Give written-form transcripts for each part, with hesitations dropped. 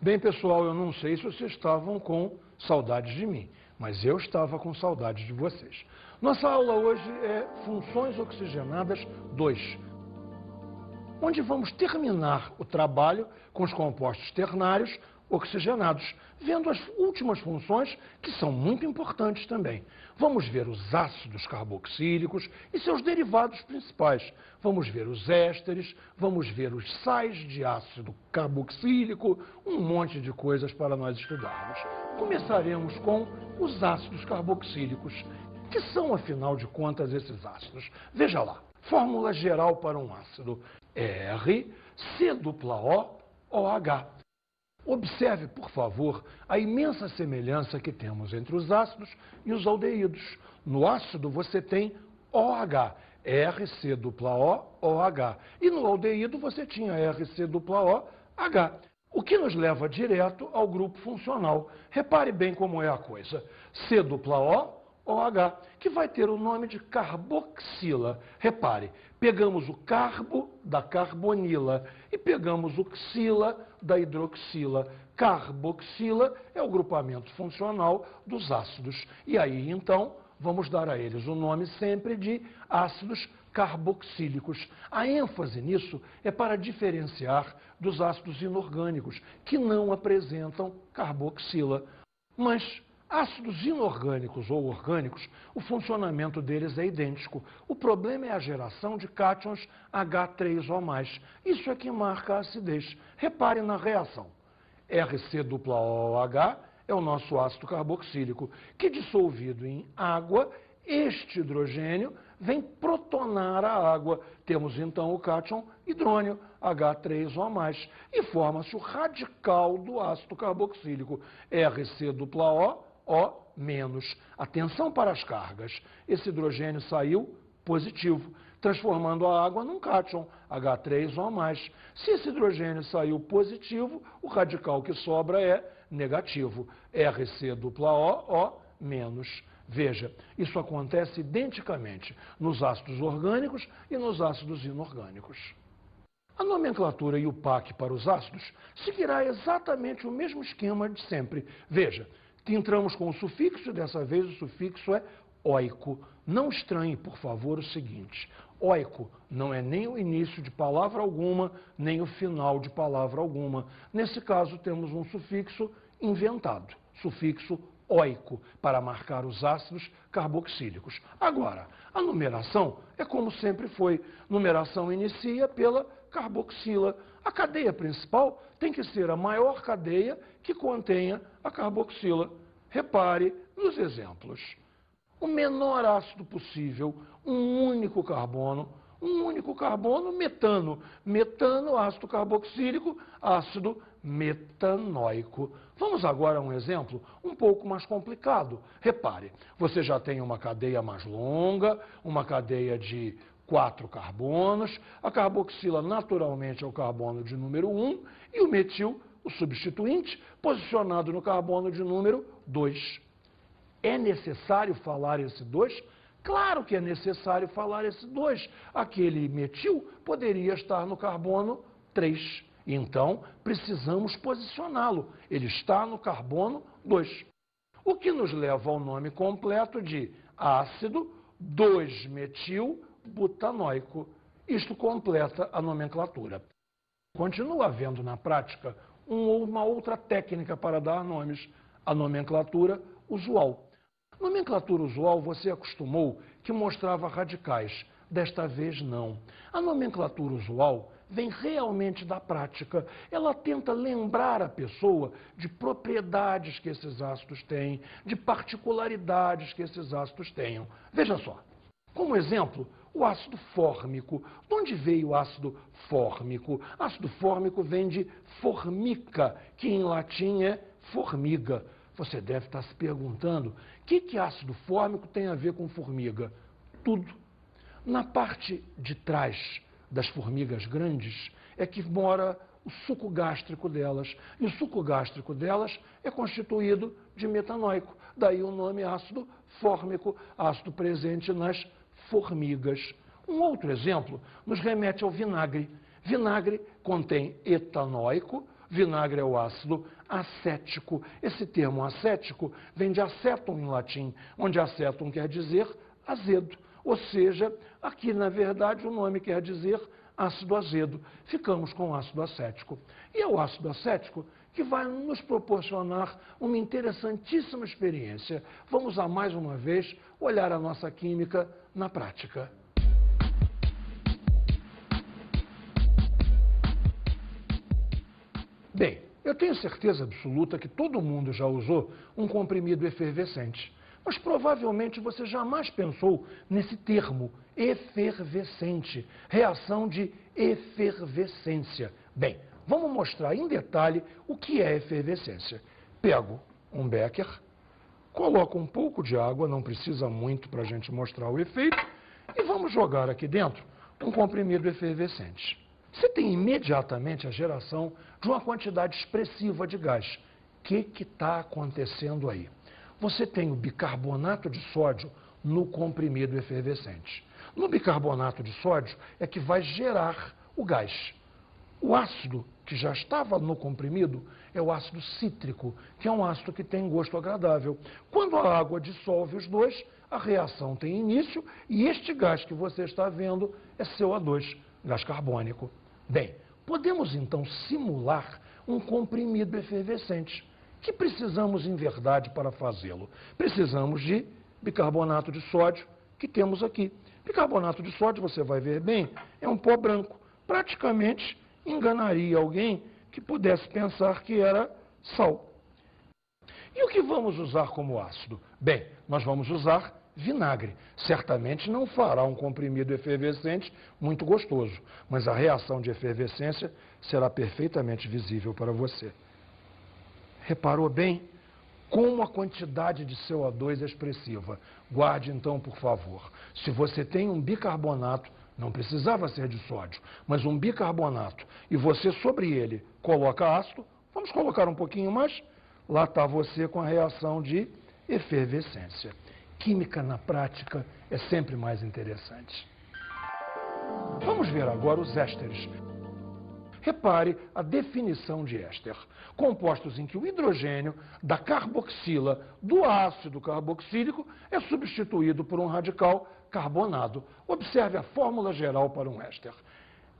Bem, pessoal, eu não sei se vocês estavam com saudades de mim, mas eu estava com saudades de vocês. Nossa aula hoje é Funções Oxigenadas 2, onde vamos terminar o trabalho com os compostos ternários oxigenados, vendo as últimas funções que são muito importantes também. Vamos ver os ácidos carboxílicos e seus derivados principais. Vamos ver os ésteres, vamos ver os sais de ácido carboxílico, um monte de coisas para nós estudarmos. Começaremos com os ácidos carboxílicos. Que são, afinal de contas, esses ácidos? Veja lá, fórmula geral para um ácido: RCOO-OH. Observe, por favor, a imensa semelhança que temos entre os ácidos e os aldeídos. No ácido você tem OH, RCOOH, e no aldeído você tinha RCOOH, o que nos leva direto ao grupo funcional. Repare bem como é a coisa. COOH, que vai ter o nome de carboxila. Repare, pegamos o carbo da carbonila e pegamos o xila da hidroxila. Carboxila é o grupamento funcional dos ácidos. E aí, então, vamos dar a eles o nome sempre de ácidos carboxílicos. A ênfase nisso é para diferenciar dos ácidos inorgânicos, que não apresentam carboxila. Mas ácidos inorgânicos ou orgânicos, o funcionamento deles é idêntico. O problema é a geração de cátions H3O+. Isso é que marca a acidez. Repare na reação. RCOOH é o nosso ácido carboxílico, que dissolvido em água, este hidrogênio vem protonar a água. Temos então o cátion hidrônio, H3O+, e forma-se o radical do ácido carboxílico, RCOO, Atenção para as cargas. Esse hidrogênio saiu positivo, transformando a água num cátion, H3O+. Se esse hidrogênio saiu positivo, o radical que sobra é negativo, RCOO-. Veja, isso acontece identicamente nos ácidos orgânicos e nos ácidos inorgânicos. A nomenclatura e o PAC para os ácidos seguirá exatamente o mesmo esquema de sempre. Veja, entramos com o sufixo, dessa vez o sufixo é oico. Não estranhe, por favor, o seguinte: oico não é nem o início de palavra alguma, nem o final de palavra alguma. Nesse caso, temos um sufixo inventado, sufixo oico, para marcar os ácidos carboxílicos. Agora, a numeração é como sempre foi. Numeração inicia pela carboxila. A cadeia principal tem que ser a maior cadeia que contenha a carboxila. Repare nos exemplos. O menor ácido possível, um único carbono, metano. Metano, ácido carboxílico, ácido metanóico. Vamos agora a um exemplo um pouco mais complicado. Repare, você já tem uma cadeia mais longa, uma cadeia de 4 carbonos, a carboxila naturalmente é o carbono de número 1 e o metil, o substituinte, posicionado no carbono de número 2. É necessário falar esse 2? Claro que é necessário falar esse 2. Aquele metil poderia estar no carbono 3. Então, precisamos posicioná-lo. Ele está no carbono 2. O que nos leva ao nome completo de ácido 2-metil-butanóico. Isto completa a nomenclatura. Continua havendo na prática uma outra técnica para dar nomes, a nomenclatura usual. Nomenclatura usual você acostumou que mostrava radicais. Desta vez não. A nomenclatura usual vem realmente da prática. Ela tenta lembrar a pessoa de propriedades que esses ácidos têm, de particularidades que esses ácidos tenham. Veja só. Como exemplo, o ácido fórmico. De onde veio o ácido fórmico? Ácido fórmico vem de formica, que em latim é formiga. Você deve estar se perguntando, o que ácido fórmico tem a ver com formiga? Tudo. Na parte de trás das formigas grandes é que mora o suco gástrico delas. E o suco gástrico delas é constituído de metanóico. Daí o nome ácido fórmico, ácido presente nas formigas. Um outro exemplo nos remete ao vinagre. Vinagre contém etanóico, Vinagre é o ácido acético. Esse termo acético vem de acetum em latim, onde acetum quer dizer azedo. Ou seja, aqui, na verdade, o nome quer dizer ácido azedo. Ficamos com o ácido acético. E é o ácido acético que vai nos proporcionar uma interessantíssima experiência. Vamos, a mais uma vez, olhar a nossa química na prática. Bem, eu tenho certeza absoluta que todo mundo já usou um comprimido efervescente. Mas provavelmente você jamais pensou nesse termo, efervescente, reação de efervescência. Bem, vamos mostrar em detalhe o que é efervescência. Pego um becker, coloco um pouco de água, não precisa muito para a gente mostrar o efeito, e vamos jogar aqui dentro um comprimido efervescente. Você tem imediatamente a geração de uma quantidade expressiva de gás. O que está acontecendo aí? Você tem o bicarbonato de sódio no comprimido efervescente. No bicarbonato de sódio é que vai gerar o gás. O ácido que já estava no comprimido é o ácido cítrico, que é um ácido que tem gosto agradável. Quando a água dissolve os dois, a reação tem início e este gás que você está vendo é CO2, gás carbônico. Bem, podemos então simular um comprimido efervescente. O que precisamos, em verdade, para fazê-lo? Precisamos de bicarbonato de sódio, que temos aqui. Bicarbonato de sódio, você vai ver bem, é um pó branco. Praticamente enganaria alguém que pudesse pensar que era sal. E o que vamos usar como ácido? Bem, nós vamos usar vinagre. Certamente não fará um comprimido efervescente muito gostoso, mas a reação de efervescência será perfeitamente visível para você. Reparou bem como a quantidade de CO2 é expressiva? Guarde então, por favor. Se você tem um bicarbonato, não precisava ser de sódio, mas um bicarbonato, e você sobre ele coloca ácido, vamos colocar um pouquinho mais, lá está você com a reação de efervescência. Química na prática é sempre mais interessante. Vamos ver agora os ésteres. Repare a definição de éster. Compostos em que o hidrogênio da carboxila do ácido carboxílico é substituído por um radical carbonado. Observe a fórmula geral para um éster.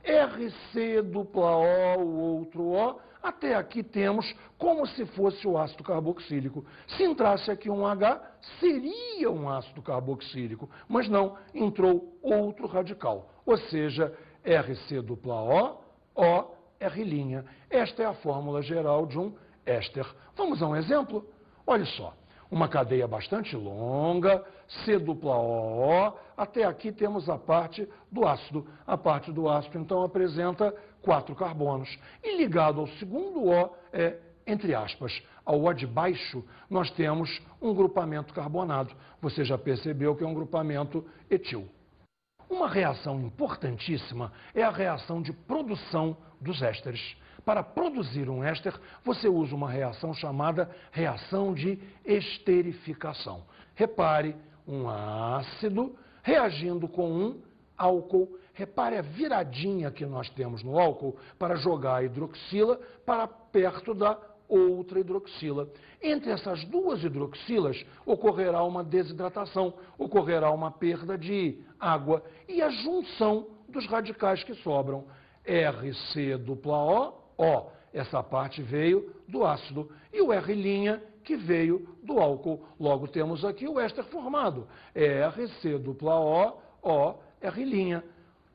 RC dupla O, o outro O, até aqui temos como se fosse o ácido carboxílico. Se entrasse aqui um H, seria um ácido carboxílico, mas não, entrou outro radical, ou seja, RC dupla O, O, R'. Esta é a fórmula geral de um éster. Vamos a um exemplo? Olha só, uma cadeia bastante longa, C dupla O, até aqui temos a parte do ácido. A parte do ácido, então, apresenta 4 carbonos. E ligado ao segundo O é, entre aspas, ao O de baixo, nós temos um grupamento carbonado. Você já percebeu que é um grupamento etil. Uma reação importantíssima é a reação de produção dos ésteres. Para produzir um éster, você usa uma reação chamada reação de esterificação. Repare, um ácido reagindo com um álcool. Repare a viradinha que nós temos no álcool para jogar a hidroxila para perto da outra hidroxila. Entre essas duas hidroxilas ocorrerá uma desidratação, ocorrerá uma perda de água e a junção dos radicais que sobram. RC dupla O, essa parte veio do ácido, e o R' que veio do álcool. Logo temos aqui o éster formado, RC dupla O, R'.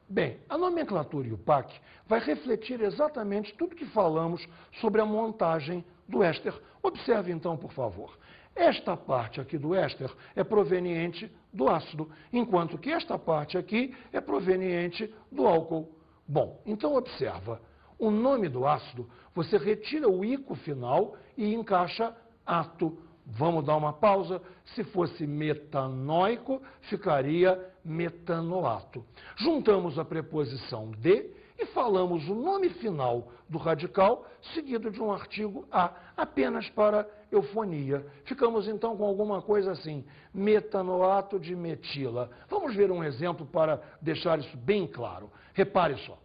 Bem, a nomenclatura IUPAC vai refletir exatamente tudo que falamos sobre a montagem do éster. Observe então, por favor. Esta parte aqui do éster é proveniente do ácido, enquanto que esta parte aqui é proveniente do álcool. Bom, então observa. O nome do ácido, você retira o ico final e encaixa ato. Vamos dar uma pausa. Se fosse metanóico, ficaria metanoato. Juntamos a preposição de e falamos o nome final do radical, seguido de um artigo a, apenas para eufonia. Ficamos então com alguma coisa assim, metanoato de metila. Vamos ver um exemplo para deixar isso bem claro. Repare só.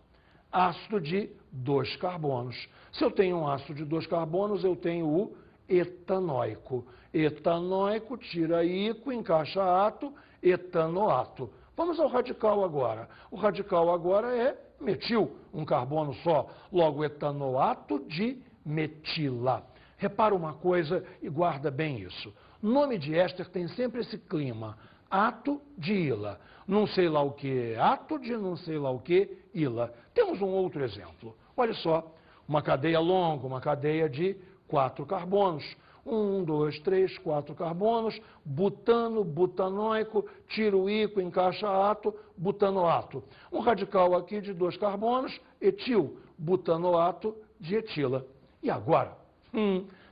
ácido de 2 carbonos. Se eu tenho um ácido de 2 carbonos, eu tenho o etanóico. Etanóico, tira íco, encaixa ato, etanoato. Vamos ao radical agora. O radical agora é metil, um carbono só. Logo, etanoato de metila. Repara uma coisa e guarda bem isso. Nome de éster tem sempre esse clima. Ato de ila. Não sei lá o que, ato de não sei lá o que, ila. Temos um outro exemplo. Olha só, uma cadeia longa, uma cadeia de 4 carbonos. 1, 2, 3, 4 carbonos, butano, butanóico, tira o íco, encaixa ato, butanoato. Um radical aqui de 2 carbonos, etil, butanoato de etila. E agora?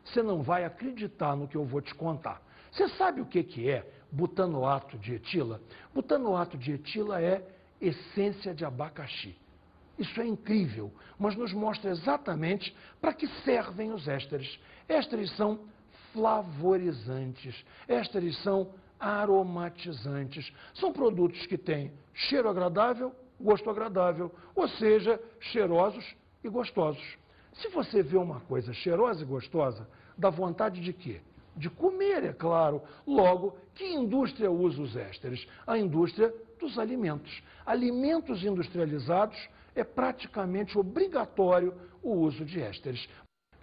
Você não vai acreditar no que eu vou te contar. Você sabe o que é butanoato de etila? Butanoato de etila é essência de abacaxi. Isso é incrível, mas nos mostra exatamente para que servem os ésteres. Ésteres são flavorizantes, ésteres são aromatizantes. São produtos que têm cheiro agradável, gosto agradável, ou seja, cheirosos e gostosos. Se você vê uma coisa cheirosa e gostosa, dá vontade de quê? De comer, é claro. Logo, que indústria usa os ésteres? A indústria dos alimentos. Alimentos industrializados é praticamente obrigatório o uso de ésteres.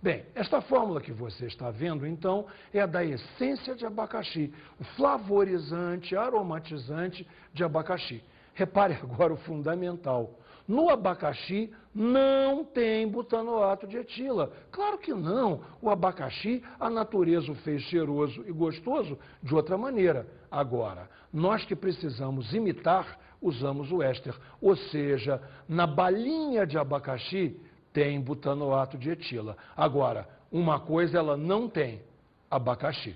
Bem, esta fórmula que você está vendo, então, é a da essência de abacaxi, o flavorizante, aromatizante de abacaxi. Repare agora o fundamental. No abacaxi não tem butanoato de etila. Claro que não. O abacaxi, a natureza o fez cheiroso e gostoso de outra maneira. Agora, nós que precisamos imitar, usamos o éster. Ou seja, na balinha de abacaxi tem butanoato de etila. Agora, uma coisa ela não tem, abacaxi.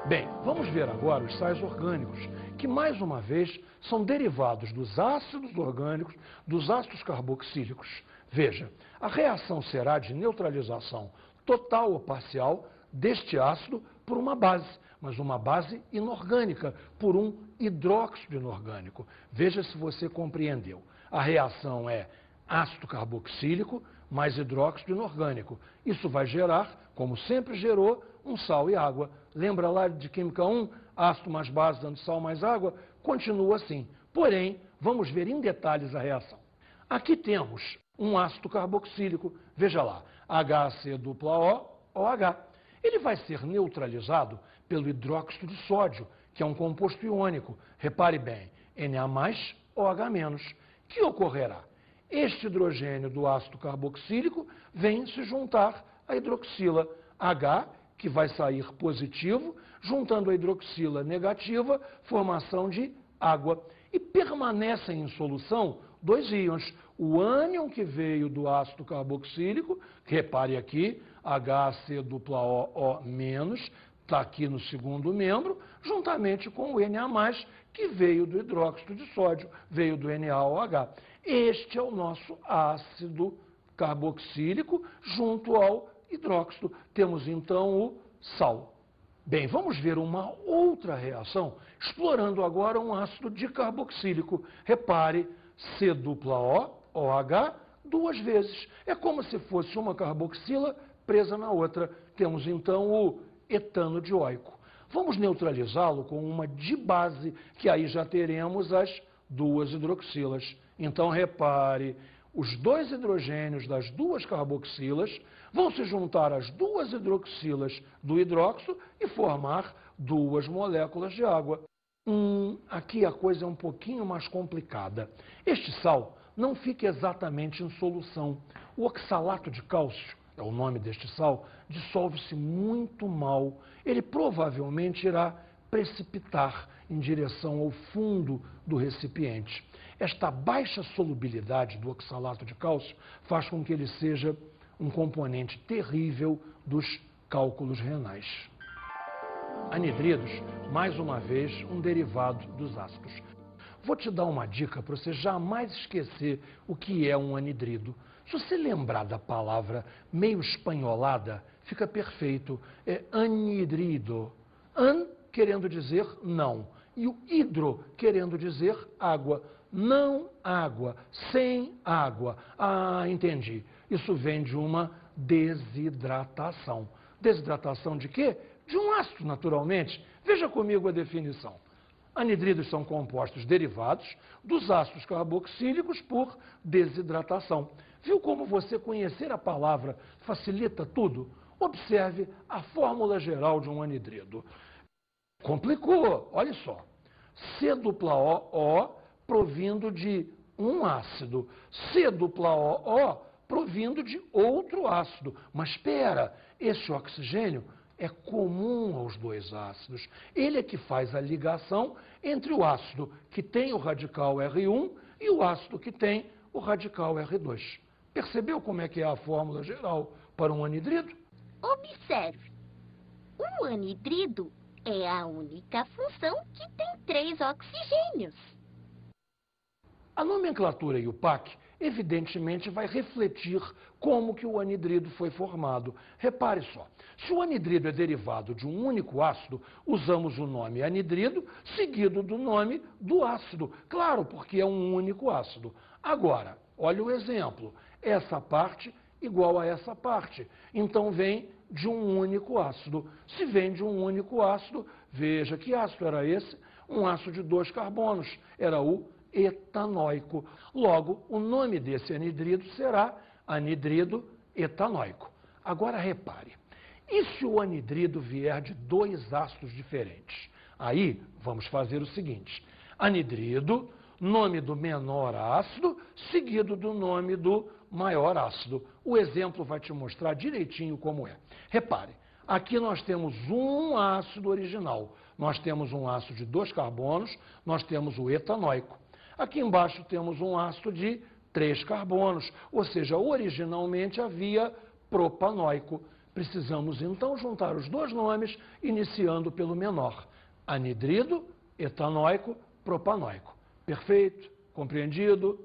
Bem, vamos ver agora os sais orgânicos, que mais uma vez são derivados dos ácidos orgânicos, dos ácidos carboxílicos. Veja, a reação será de neutralização total ou parcial deste ácido por uma base, mas uma base inorgânica, por um hidróxido inorgânico. Veja se você compreendeu. A reação é ácido carboxílico mais hidróxido inorgânico. Isso vai gerar, como sempre gerou, um sal e água. Lembra lá de Química 1? Ácido mais base dando sal mais água? Continua assim. Porém, vamos ver em detalhes a reação. Aqui temos um ácido carboxílico. Veja lá, HCOOH. Ele vai ser neutralizado pelo hidróxido de sódio, que é um composto iônico. Repare bem, Na+OH-. Que ocorrerá? Este hidrogênio do ácido carboxílico vem se juntar à hidroxila H, que vai sair positivo, juntando a hidroxila negativa, formação de água. E permanecem em solução 2 íons. O ânion que veio do ácido carboxílico, repare aqui, HCOO-, está aqui no segundo membro, juntamente com o Na+, que veio do hidróxido de sódio, veio do NaOH. Este é o nosso ácido carboxílico junto ao hidróxido. Temos então o sal. Bem, vamos ver uma outra reação, explorando agora um ácido dicarboxílico. Repare, COOH 2 vezes. É como se fosse uma carboxila presa na outra. Temos então o etano dioico. Vamos neutralizá-lo com uma dibase, que aí já teremos as 2 hidroxilas. Então, repare, os 2 hidrogênios das 2 carboxilas vão se juntar às 2 hidroxilas do hidróxido e formar 2 moléculas de água. Aqui a coisa é um pouquinho mais complicada. Este sal não fica exatamente em solução. O oxalato de cálcio, é o nome deste sal, dissolve-se muito mal. Ele provavelmente irá precipitar em direção ao fundo do recipiente. Esta baixa solubilidade do oxalato de cálcio faz com que ele seja um componente terrível dos cálculos renais. Anidridos, mais uma vez, um derivado dos ácidos. Vou te dar uma dica para você jamais esquecer o que é um anidrido. Se você lembrar da palavra meio espanholada, fica perfeito. É anidrido. An querendo dizer não. e o hidro querendo dizer água. Não água, sem água. Ah, entendi. Isso vem de uma desidratação. Desidratação de quê? De um ácido, naturalmente. Veja comigo a definição. Anidridos são compostos derivados dos ácidos carboxílicos por desidratação. Viu como você conhecer a palavra facilita tudo? Observe a fórmula geral de um anidrido. Complicou, olha só. C dupla O provindo de um ácido. C dupla O provindo de outro ácido. Mas espera, esse oxigênio é comum aos dois ácidos. Ele é que faz a ligação entre o ácido que tem o radical R1 e o ácido que tem o radical R2. Percebeu como é que é a fórmula geral para um anidrido? Observe. O anidrido é a única função que tem 3 oxigênios. A nomenclatura IUPAC evidentemente vai refletir como que o anidrido foi formado. Repare só, se o anidrido é derivado de um único ácido, usamos o nome anidrido seguido do nome do ácido. Claro, porque é um único ácido. Agora, olha o exemplo. Essa parte igual a essa parte. Então vem de um único ácido. Se vem de um único ácido, veja que ácido era esse? Um ácido de 2 carbonos. Era o etanóico. Logo, o nome desse anidrido será anidrido etanóico. Agora repare, e se o anidrido vier de 2 ácidos diferentes? Aí, vamos fazer o seguinte, anidrido, nome do menor ácido, seguido do nome do maior ácido. O exemplo vai te mostrar direitinho como é. Repare, aqui nós temos um ácido original. Nós temos um ácido de 2 carbonos, nós temos o etanóico. Aqui embaixo temos um ácido de 3 carbonos, ou seja, originalmente havia propanóico. Precisamos então juntar os dois nomes, iniciando pelo menor. Anidrido, etanóico, propanóico. Perfeito? Compreendido?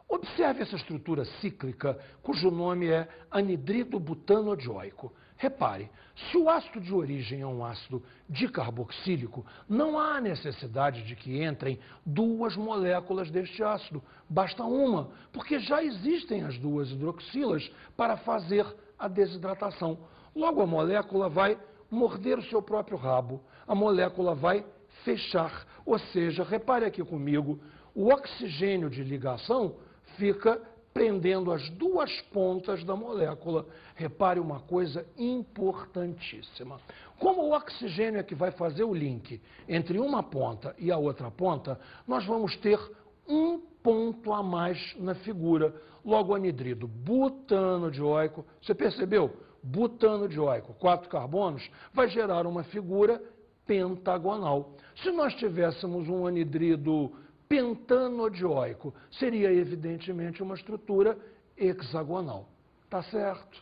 Observe essa estrutura cíclica, cujo nome é anidrido butanodioico. Repare, se o ácido de origem é um ácido dicarboxílico, não há necessidade de que entrem 2 moléculas deste ácido. Basta uma, porque já existem as 2 hidroxilas para fazer a desidratação. Logo, a molécula vai morder o seu próprio rabo. A molécula vai fechar. Ou seja, repare aqui comigo, o oxigênio de ligação fica prendendo as 2 pontas da molécula. Repare uma coisa importantíssima. Como o oxigênio é que vai fazer o link entre uma ponta e a outra ponta, nós vamos ter um ponto a mais na figura. Logo, o anidrido butanodioico, você percebeu? Butanodioico, 4 carbonos, vai gerar uma figura pentagonal. Se nós tivéssemos um anidrido pentanodioico, seria evidentemente uma estrutura hexagonal. Tá certo?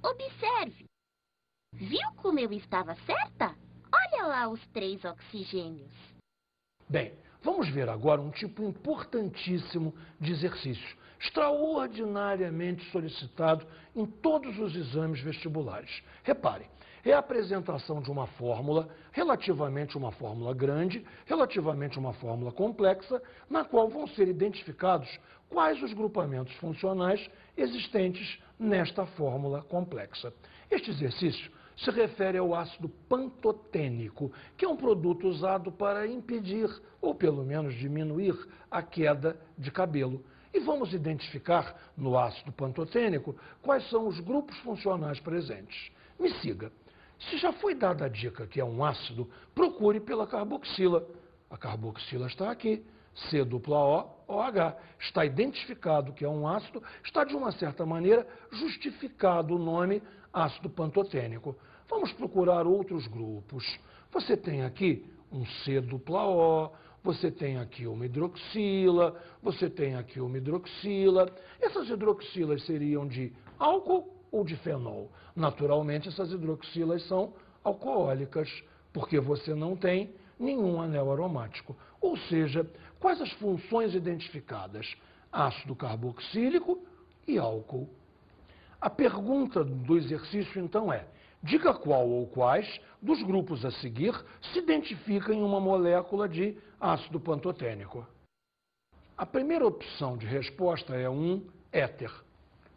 Observe. Viu como eu estava certa? Olha lá os 3 oxigênios. Bem, vamos ver agora um tipo importantíssimo de exercício, extraordinariamente solicitado em todos os exames vestibulares. Repare, é a apresentação de uma fórmula, relativamente uma fórmula grande, relativamente uma fórmula complexa, na qual vão ser identificados quais os grupamentos funcionais existentes nesta fórmula complexa. Este exercício se refere ao ácido pantotênico, que é um produto usado para impedir, ou pelo menos diminuir, a queda de cabelo. E vamos identificar no ácido pantotênico quais são os grupos funcionais presentes. Me siga. Se já foi dada a dica que é um ácido, procure pela carboxila. A carboxila está aqui, C-O-OH. Está identificado que é um ácido, está de uma certa maneira justificado o nome ácido pantotênico. Vamos procurar outros grupos. Você tem aqui um C-O, você tem aqui uma hidroxila, você tem aqui uma hidroxila. Essas hidroxilas seriam de álcool ou de fenol? Naturalmente, essas hidroxilas são alcoólicas, porque você não tem nenhum anel aromático. Ou seja, quais as funções identificadas? Ácido carboxílico e álcool. A pergunta do exercício, então, é: Diga qual ou quais dos grupos a seguir se identifica em uma molécula de ácido pantotênico. A primeira opção de resposta é um éter.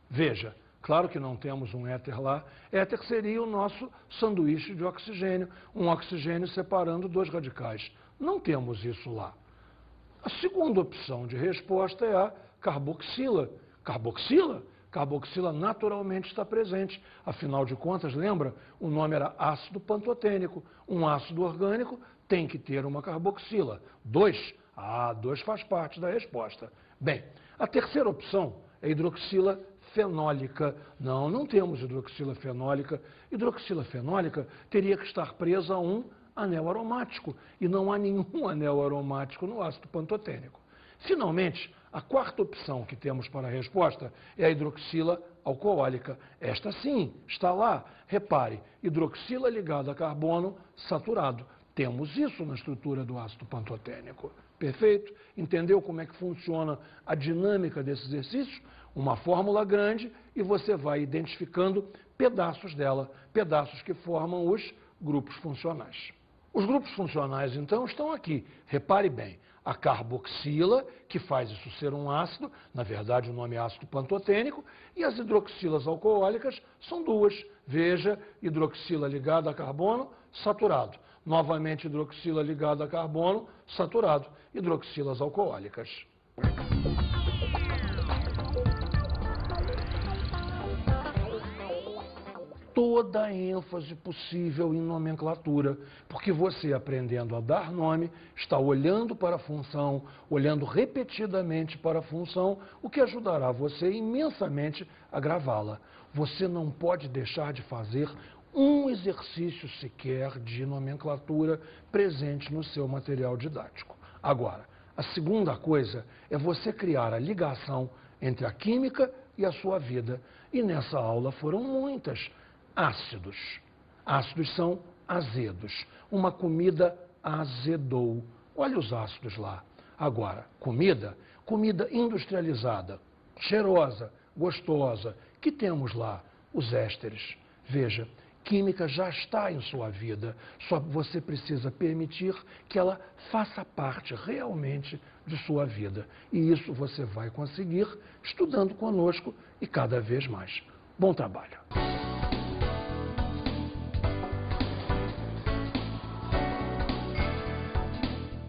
Veja, claro que não temos um éter lá. Éter seria o nosso sanduíche de oxigênio, um oxigênio separando dois radicais. Não temos isso lá. A segunda opção de resposta é a carboxila. Carboxila? Carboxila naturalmente está presente. Afinal de contas, lembra? O nome era ácido pantotênico. Um ácido orgânico tem que ter uma carboxila. 2? Ah, 2 faz parte da resposta. Bem, a terceira opção é hidroxila fenólica. Não temos hidroxila fenólica. Hidroxila fenólica teria que estar presa a um anel aromático. E não há nenhum anel aromático no ácido pantotênico. Finalmente, a quarta opção que temos para a resposta é a hidroxila alcoólica. Esta sim, está lá. Repare, hidroxila ligada a carbono saturado. Temos isso na estrutura do ácido pantotênico. Perfeito? Entendeu como é que funciona a dinâmica desse exercício? Uma fórmula grande e você vai identificando pedaços dela, pedaços que formam os grupos funcionais. Os grupos funcionais, então, estão aqui. Repare bem, a carboxila, que faz isso ser um ácido, na verdade o nome é ácido pantotênico, e as hidroxilas alcoólicas são duas. Veja, hidroxila ligada a carbono, saturado. Novamente, hidroxila ligada a carbono, saturado. Hidroxilas alcoólicas. Toda a ênfase possível em nomenclatura, porque você, aprendendo a dar nome, está olhando para a função, olhando repetidamente para a função, o que ajudará você imensamente a gravá-la. Você não pode deixar de fazer um exercício sequer de nomenclatura presente no seu material didático. Agora, a segunda coisa é você criar a ligação entre a química e a sua vida. E nessa aula foram muitas. Ácidos. Ácidos são azedos. Uma comida azedou. Olha os ácidos lá. Agora, comida industrializada, cheirosa, gostosa. Que temos lá? Os ésteres. Veja, química já está em sua vida. Só você precisa permitir que ela faça parte realmente de sua vida. E isso você vai conseguir estudando conosco e cada vez mais. Bom trabalho.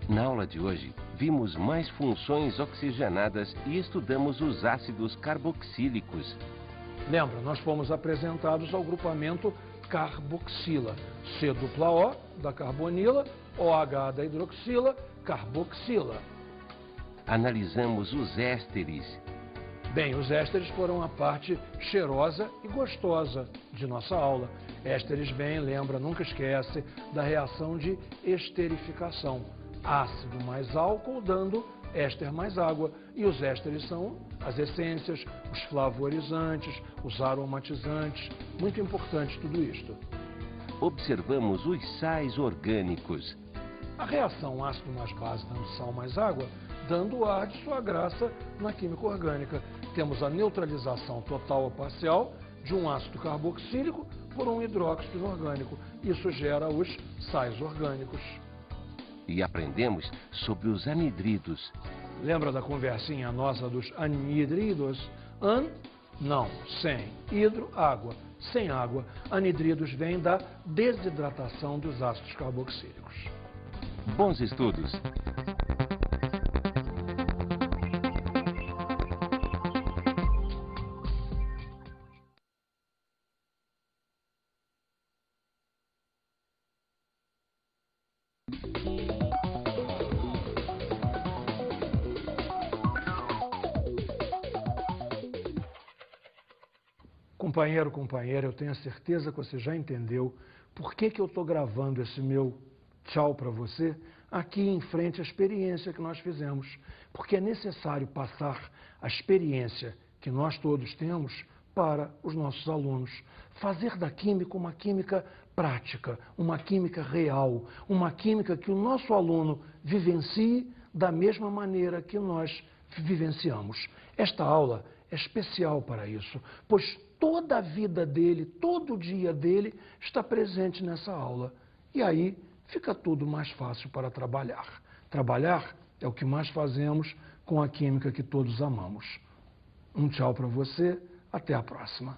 Na aula de hoje, vimos mais funções oxigenadas e estudamos os ácidos carboxílicos. Lembra, nós fomos apresentados ao grupamento carboxila. C-O da carbonila, OH da hidroxila, carboxila. Analisamos os ésteres. Bem, os ésteres foram a parte cheirosa e gostosa de nossa aula. Ésteres vêm, lembra, nunca esquece, da reação de esterificação. Ácido mais álcool dando éster mais água. E os ésteres são as essências, os flavorizantes, os aromatizantes. Muito importante tudo isto. Observamos os sais orgânicos. A reação ácido mais base dando sal mais água, dando o ar de sua graça na química orgânica. Temos a neutralização total ou parcial de um ácido carboxílico por um hidróxido inorgânico. Isso gera os sais orgânicos. E aprendemos sobre os anidridos. Lembra da conversinha nossa dos anidridos? Não, sem. Hidro, água. Sem água, anidridos vêm da desidratação dos ácidos carboxílicos. Bons estudos! Companheira, eu tenho a certeza que você já entendeu por que eu estou gravando esse meu tchau para você aqui em frente à experiência que nós fizemos. Porque é necessário passar a experiência que nós todos temos para os nossos alunos. Fazer da química uma química prática, uma química real, uma química que o nosso aluno vivencie da mesma maneira que nós vivenciamos. Esta aula é especial para isso, pois toda a vida dele, todo o dia dele está presente nessa aula. E aí fica tudo mais fácil para trabalhar. Trabalhar é o que mais fazemos com a química que todos amamos. Um tchau para você, até a próxima.